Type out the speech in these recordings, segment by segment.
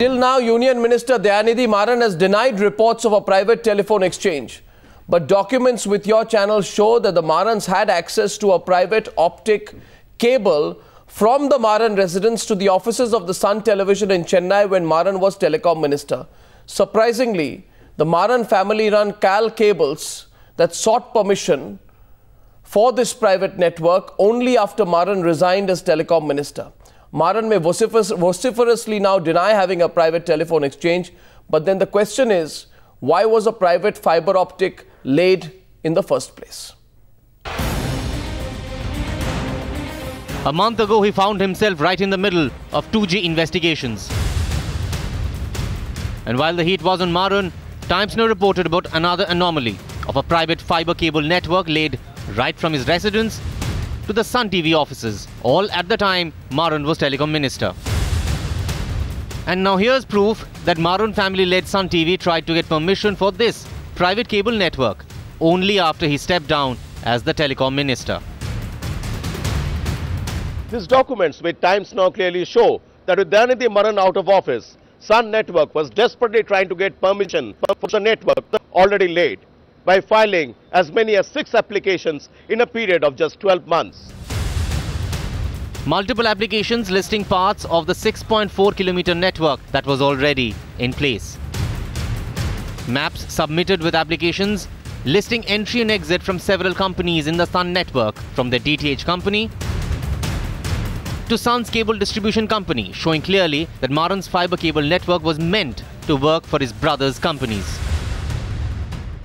Till now, Union Minister Dayanidhi Maran has denied reports of a private telephone exchange. But documents with your channel show that the Marans had access to a private optic cable from the Maran residence to the offices of the Sun Television in Chennai when Maran was Telecom Minister. Surprisingly, the Maran family run CAL cables that sought permission for this private network only after Maran resigned as Telecom Minister. Maran may vociferously now deny having a private telephone exchange, but then the question is, why was a private fiber optic laid in the first place? A month ago, he found himself right in the middle of 2G investigations. And while the heat was on Maran, Times Now reported about another anomaly of a private fiber cable network laid right from his residence to the Sun TV offices, all at the time Maran was Telecom Minister. And now here's proof that Maran family-led Sun TV tried to get permission for this private cable network only after he stepped down as the Telecom Minister. These documents with Times Now clearly show that with Dayanidhi Maran out of office, Sun Network was desperately trying to get permission for the network already laid, by filing as many as 6 applications in a period of just 12 months. Multiple applications listing parts of the 6.4-kilometer network that was already in place. Maps submitted with applications listing entry and exit from several companies in the Sun network, from the DTH company to Sun's cable distribution company, showing clearly that Maran's fiber cable network was meant to work for his brother's companies.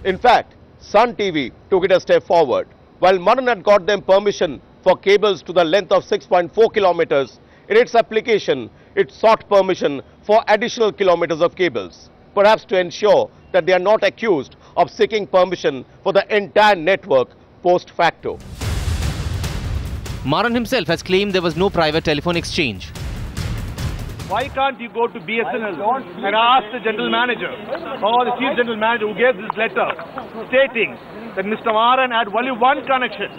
In fact, Sun TV took it a step forward. While Maran had got them permission for cables to the length of 6.4 kilometers, in its application, it sought permission for additional kilometers of cables, perhaps to ensure that they are not accused of seeking permission for the entire network post facto. Maran himself has claimed there was no private telephone exchange. Why can't you go to BSNL and ask the general manager or the chief general manager who gave this letter stating that Mr. Maran had only one connection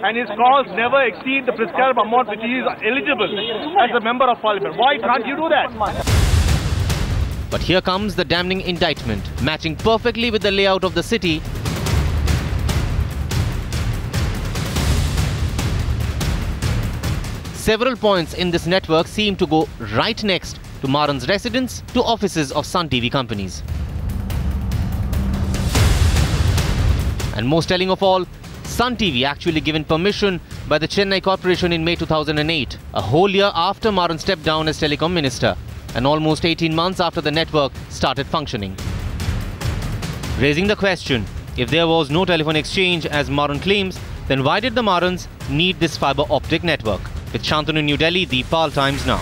and his calls never exceed the prescribed amount which he is eligible as a member of parliament? Why can't you do that? But here comes the damning indictment, matching perfectly with the layout of the city. Several points in this network seem to go right next to Maran's residence to offices of Sun TV companies. And most telling of all, Sun TV actually given permission by the Chennai Corporation in May 2008, a whole year after Maran stepped down as Telecom Minister and almost 18 months after the network started functioning. Raising the question, if there was no telephone exchange as Maran claims, then why did the Marans need this fiber optic network? With Shantanu, New Delhi, Deepal, Times Now.